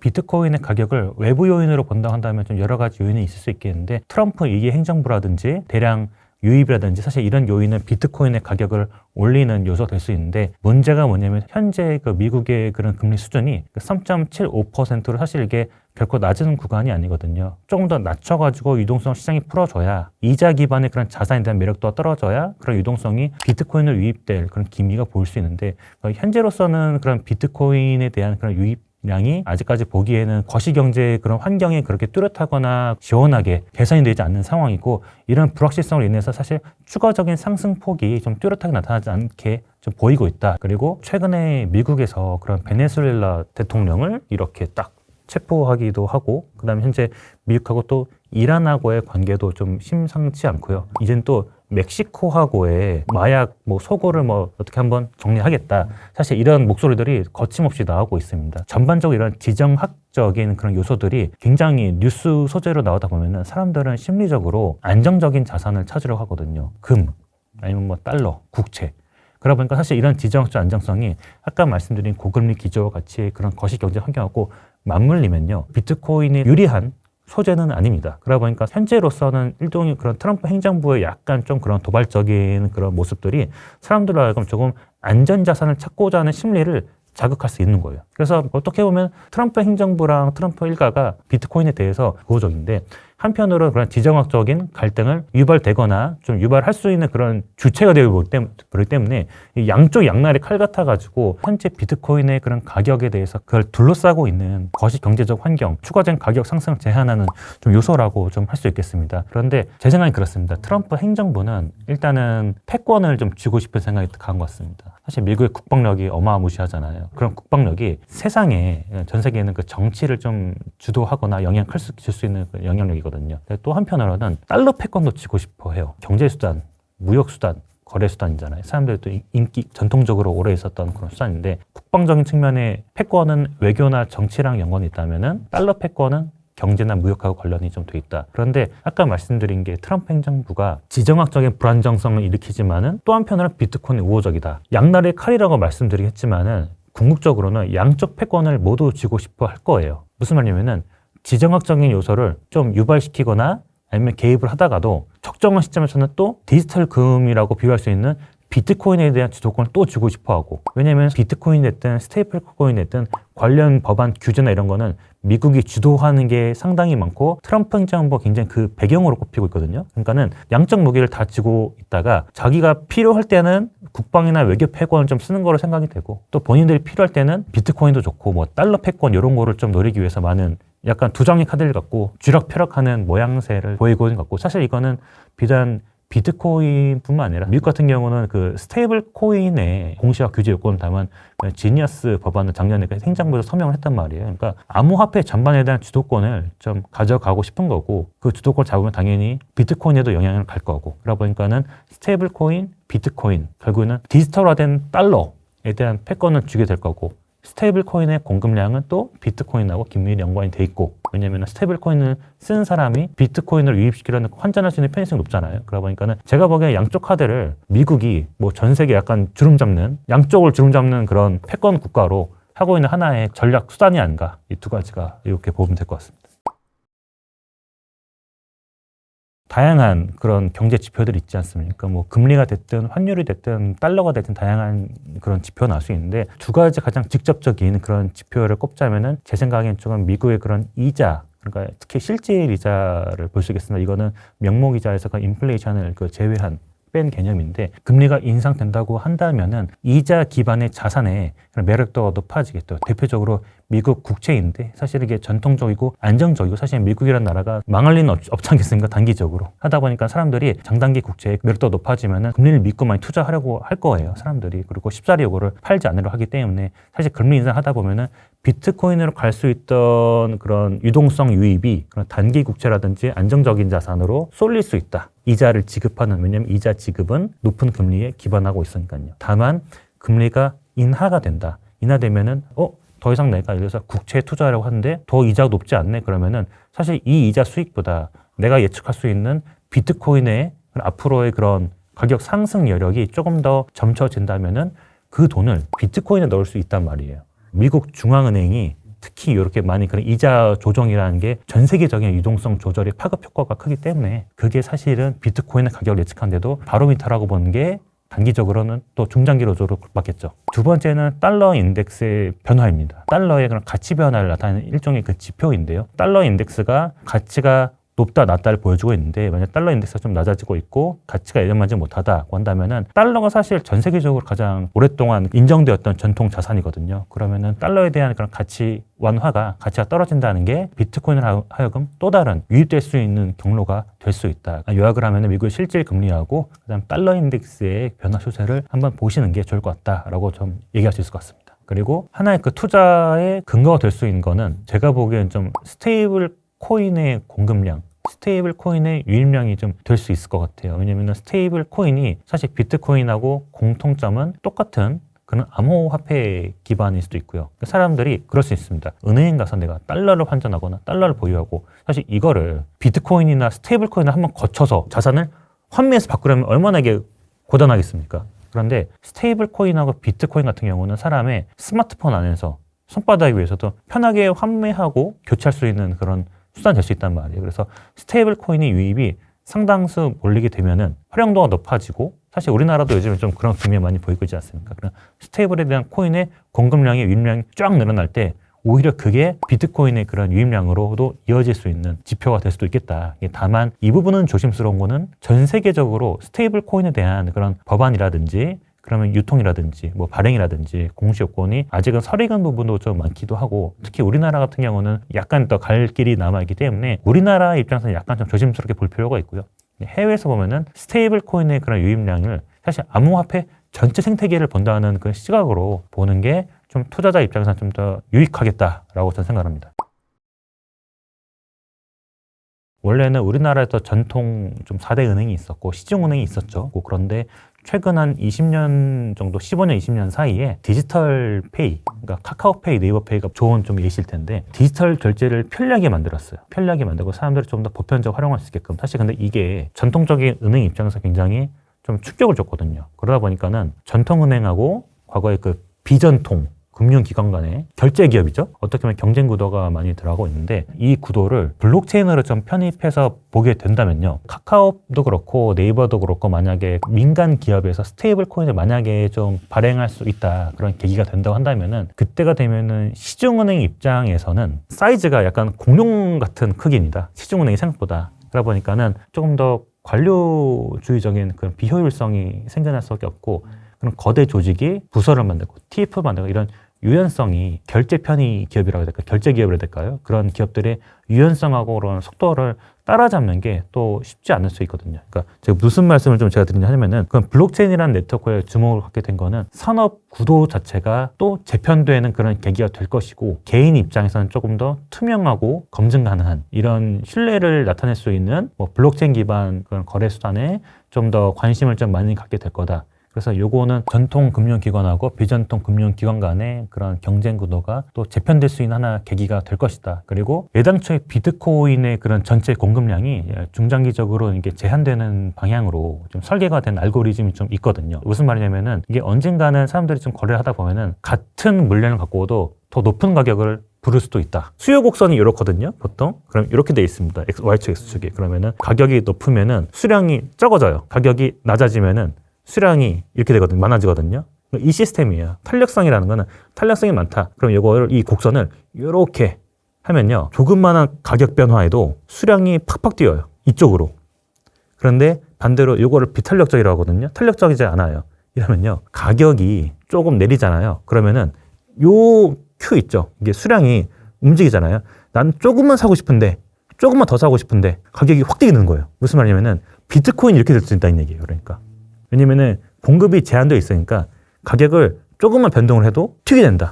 비트코인의 가격을 외부 요인으로 본다고 한다면 좀 여러 가지 요인이 있을 수 있겠는데 트럼프 2기 행정부라든지 대량 유입이라든지 사실 이런 요인은 비트코인의 가격을 올리는 요소가 될 수 있는데 문제가 뭐냐면 현재 그 미국의 그런 금리 수준이 3.75%로 사실 이게 결코 낮은 구간이 아니거든요. 조금 더 낮춰가지고 유동성 시장이 풀어줘야 이자 기반의 그런 자산에 대한 매력도가 떨어져야 그런 유동성이 비트코인으로 유입될 그런 기미가 보일 수 있는데 현재로서는 그런 비트코인에 대한 그런 유입량이 아직까지 보기에는 거시경제의 그런 환경이 그렇게 뚜렷하거나 시원하게 개선이 되지 않는 상황이고 이런 불확실성으로 인해서 사실 추가적인 상승폭이 좀 뚜렷하게 나타나지 않게 좀 보이고 있다. 그리고 최근에 미국에서 그런 베네수엘라 대통령을 이렇게 딱 체포하기도 하고 그다음에 현재 미국하고 또 이란하고의 관계도 좀 심상치 않고요. 이젠 또 멕시코하고의 마약 소고를 어떻게 한번 정리하겠다. 사실 이런 목소리들이 거침없이 나오고 있습니다. 전반적으로 이런 지정학적인 그런 요소들이 굉장히 뉴스 소재로 나오다 보면은 사람들은 심리적으로 안정적인 자산을 찾으려고 하거든요. 금, 아니면 달러, 국채. 그러다 보니까 사실 이런 지정학적 안정성이 아까 말씀드린 고금리 기조와 같이 그런 거시경제 환경하고 맞물리면요. 비트코인이 유리한 소재는 아닙니다. 그러다 보니까 현재로서는 일종의 그런 트럼프 행정부의 약간 좀 그런 도발적인 그런 모습들이 사람들로 하여금 조금 안전자산을 찾고자 하는 심리를 자극할 수 있는 거예요. 그래서 어떻게 보면 트럼프 행정부랑 트럼프 일가가 비트코인에 대해서 우호적인데 한편으로 그런 지정학적인 갈등을 유발되거나 좀 유발할 수 있는 그런 주체가 되기 때문에 양쪽 양날의 칼 같아가지고 현재 비트코인의 그런 가격에 대해서 그걸 둘러싸고 있는 거시 경제적 환경, 추가적인 가격 상승을 제한하는 좀 요소라고 좀 할 수 있겠습니다. 그런데 제 생각이 그렇습니다. 트럼프 행정부는 일단은 패권을 좀 쥐고 싶은 생각이 강한 것 같습니다. 사실 미국의 국방력이 어마무시하잖아요. 그런 국방력이 세상에 전 세계에는 그 정치를 좀 주도하거나 영향을 줄 수 있는 영향력이거든요. 또 한편으로는 달러 패권도 쥐고 싶어 해요. 경제수단, 무역수단, 거래수단이잖아요. 사람들이 또 인기 전통적으로 오래 있었던 그런 수단인데 국방적인 측면의 패권은 외교나 정치랑 연관이 있다면은 달러 패권은 경제나 무역하고 관련이 좀 돼 있다. 그런데 아까 말씀드린 게 트럼프 행정부가 지정학적인 불안정성을 일으키지만은 또 한편으로는 비트코인이 우호적이다. 양날의 칼이라고 말씀드리긴 했지만은 궁극적으로는 양쪽 패권을 모두 쥐고 싶어 할 거예요. 무슨 말이냐면은 지정학적인 요소를 좀 유발시키거나 아니면 개입을 하다가도 적정한 시점에서는 또 디지털 금이라고 비유할 수 있는 비트코인에 대한 주도권을 또 주고 싶어 하고 왜냐하면 비트코인이 됐든 스테이플 코인이 됐든 관련 법안 규제나 이런 거는 미국이 주도하는 게 상당히 많고 트럼프 행정부가 굉장히 그 배경으로 꼽히고 있거든요. 그러니까는 양적 무기를 다 쥐고 있다가 자기가 필요할 때는 국방이나 외교 패권을 좀 쓰는 거로 생각이 되고 또 본인들이 필요할 때는 비트코인도 좋고 달러 패권 이런 거를 좀 노리기 위해서 많은 약간 두 장의 카드를 갖고 쥐락펴락하는 모양새를 보이고 있는 것 같고 사실 이거는 비단 비트코인뿐만 아니라 미국 같은 경우는 그 스테이블 코인의 공시화 규제 요건을 담은 지니어스 법안을 작년에 행정부에서 서명을 했단 말이에요. 그러니까 암호화폐 전반에 대한 주도권을 좀 가져가고 싶은 거고 그 주도권을 잡으면 당연히 비트코인에도 영향을 갈 거고 그러다 보니까는 스테이블 코인, 비트코인 결국에는 디지털화된 달러에 대한 패권을 주게 될 거고 스테이블 코인의 공급량은 또 비트코인하고 긴밀히 연관이 돼 있고 왜냐하면 스테이블 코인을 쓰는 사람이 비트코인을 유입시키려는 환전할 수 있는 편의성이 높잖아요. 그러다 보니까는 제가 보기에 양쪽 카드를 미국이 전 세계 약간 양쪽을 주름 잡는 그런 패권 국가로 하고 있는 하나의 전략 수단이 아닌가 이 두 가지가 이렇게 보면 될 것 같습니다. 다양한 그런 경제 지표들이 있지 않습니까? 금리가 됐든 환율이 됐든 달러가 됐든 다양한 그런 지표가 나올 수 있는데 두 가지 가장 직접적인 그런 지표를 꼽자면은 제 생각엔 조금 미국의 그런 이자 그러니까 특히 실질 이자를 볼 수 있겠습니다. 이거는 명목이자에서 그 인플레이션을 제외한 뺀 개념인데 금리가 인상된다고 한다면은 이자 기반의 자산의 매력도가 높아지겠죠. 대표적으로 미국 국채인데 사실 이게 전통적이고 안정적이고 사실 미국이라는 나라가 망할 리는 없지 않겠습니까? 단기적으로 하다 보니까 사람들이 장단기 국채의 매력도가 높아지면은 금리를 믿고 많이 투자하려고 할 거예요. 사람들이 그리고 쉽사리 이거를 팔지 않으려고 하기 때문에 사실 금리 인상하다 보면은 비트코인으로 갈 수 있던 그런 유동성 유입이 그런 단기 국채라든지 안정적인 자산으로 쏠릴 수 있다. 이자를 지급하는 왜냐하면 이자 지급은 높은 금리에 기반하고 있으니까요. 다만 금리가 인하가 된다. 인하되면은 더 이상 내가 예를 들어서 국채에 투자하려고 하는데 더 이자가 높지 않네 그러면은 사실 이 이자 수익보다 내가 예측할 수 있는 비트코인의 앞으로의 그런 가격 상승 여력이 조금 더 점쳐진다면은 그 돈을 비트코인에 넣을 수 있단 말이에요. 미국 중앙은행이 특히 이렇게 많이 그런 이자 조정이라는 게 전 세계적인 유동성 조절의 파급 효과가 크기 때문에 그게 사실은 비트코인의 가격을 예측하는데도 바로미터라고 보는 게 단기적으로는 또 중장기로도 맞겠죠. 두 번째는 달러 인덱스의 변화입니다. 달러의 그런 가치 변화를 나타내는 일종의 그 지표인데요. 달러 인덱스가 가치가 높다 낮다를 보여주고 있는데 만약 달러 인덱스가 좀 낮아지고 있고 가치가 예전만지 못하다고 한다면은 달러가 사실 전 세계적으로 가장 오랫동안 인정되었던 전통 자산이거든요. 그러면은 달러에 대한 그런 가치 완화가 가치가 떨어진다는 게 비트코인을 하여금 또 다른 유입될 수 있는 경로가 될 수 있다. 요약을 하면은 미국의 실질 금리하고 그다음 달러 인덱스의 변화 추세를 한번 보시는 게 좋을 것 같다라고 좀 얘기할 수 있을 것 같습니다. 그리고 하나의 그 투자의 근거가 될 수 있는 거는 제가 보기엔 좀 스테이블 코인의 공급량, 스테이블 코인의 유입량이 좀 될 수 있을 것 같아요. 왜냐하면 스테이블 코인이 사실 비트코인하고 공통점은 똑같은 그런 암호화폐 기반일 수도 있고요. 사람들이 그럴 수 있습니다. 은행 가서 내가 달러를 환전하거나 달러를 보유하고 사실 이거를 비트코인이나 스테이블 코인을 한번 거쳐서 자산을 환매해서 바꾸려면 얼마나 이게 고단하겠습니까? 그런데 스테이블 코인하고 비트코인 같은 경우는 사람의 스마트폰 안에서 손바닥 위에서도 편하게 환매하고 교체할 수 있는 그런 수단이 될 수 있단 말이에요. 그래서 스테이블 코인의 유입이 상당수 몰리게 되면은 활용도가 높아지고 사실 우리나라도 요즘에 좀 그런 국면이 많이 보이고 있지 않습니까? 그런 스테이블에 대한 코인의 공급량이 유입량이 쫙 늘어날 때 오히려 그게 비트코인의 그런 유입량으로도 이어질 수 있는 지표가 될 수도 있겠다. 다만 이 부분은 조심스러운 거는 전 세계적으로 스테이블 코인에 대한 그런 법안이라든지 그러면 유통이라든지 뭐 발행이라든지 공시 요건이 아직은 설익은 부분도 좀 많기도 하고 특히 우리나라 같은 경우는 약간 더 갈 길이 남아있기 때문에 우리나라 입장에서는 약간 좀 조심스럽게 볼 필요가 있고요. 해외에서 보면은 스테이블 코인의 그런 유입량을 사실 암호화폐 전체 생태계를 본다는 그런 시각으로 보는 게 좀 투자자 입장에서는 좀 더 유익하겠다라고 저는 생각합니다. 원래는 우리나라에서 전통 좀 4대 은행이 있었고 시중은행이 있었죠. 그런데 최근 한 20년 정도, 15년, 20년 사이에 디지털 페이, 그러니까 카카오페이, 네이버페이가 좋은 좀 예시일 텐데 디지털 결제를 편리하게 만들었어요. 편리하게 만들고 사람들이 좀 더 보편적으로 활용할 수 있게끔. 사실 근데 이게 전통적인 은행 입장에서 굉장히 좀 충격을 줬거든요. 그러다 보니까는 전통은행하고 과거의 그 비전통 금융기관 간의 결제 기업이죠. 어떻게 보면 경쟁 구도가 많이 들어가고 있는데 이 구도를 블록체인으로 좀 편입해서 보게 된다면요. 카카오도 그렇고 네이버도 그렇고 만약에 민간 기업에서 스테이블 코인을 만약에 좀 발행할 수 있다. 그런 계기가 된다고 한다면은 그때가 되면은 시중은행 입장에서는 사이즈가 약간 공룡 같은 크기입니다. 시중은행이 생각보다. 그러다 보니까는 조금 더 관료주의적인 그런 비효율성이 생겨날 수밖에 없고 그런 거대 조직이 부서를 만들고 TF를 만들고 이런 유연성이 결제 편의 기업이라고 해야 될까요? 결제 기업이라고 해야 될까요? 그런 기업들의 유연성하고 그런 속도를 따라잡는 게 또 쉽지 않을 수 있거든요. 그러니까 제가 무슨 말씀을 좀 제가 드리냐 하면은 그건 블록체인이라는 네트워크에 주목을 갖게 된 거는 산업 구도 자체가 또 재편되는 그런 계기가 될 것이고 개인 입장에서는 조금 더 투명하고 검증 가능한 이런 신뢰를 나타낼 수 있는 뭐 블록체인 기반 그런 거래 수단에 좀 더 관심을 좀 많이 갖게 될 거다. 그래서 요거는 전통 금융기관하고 비전통 금융기관 간의 그런 경쟁 구도가 또 재편될 수 있는 하나 계기가 될 것이다. 그리고 애당초에 비트코인의 그런 전체 공급량이 중장기적으로 이게 제한되는 방향으로 좀 설계가 된 알고리즘이 좀 있거든요. 무슨 말이냐면은 이게 언젠가는 사람들이 좀 거래를 하다 보면은 같은 물량을 갖고 오도 더 높은 가격을 부를 수도 있다. 수요 곡선이 이렇거든요. 보통 그럼 이렇게 돼 있습니다. Y축, X축이. 그러면은 가격이 높으면은 수량이 적어져요. 가격이 낮아지면은 수량이 이렇게 되거든요. 많아지거든요. 이 시스템이에요. 탄력성이라는 거는 탄력성이 많다. 그럼 이거를 이 곡선을 이렇게 하면요. 조금만한 가격 변화에도 수량이 팍팍 뛰어요. 이쪽으로. 그런데 반대로 이거를 비탄력적이라고 하거든요. 탄력적이지 않아요. 이러면요. 가격이 조금 내리잖아요. 그러면은 요 Q 있죠. 이게 수량이 움직이잖아요. 난 조금만 사고 싶은데 조금만 더 사고 싶은데 가격이 확 뛰는 거예요. 무슨 말이냐면은 비트코인이 이렇게 될 수 있다는 얘기예요. 그러니까. 왜냐면은 공급이 제한되어 있으니까 가격을 조금만 변동을 해도 튀게 된다.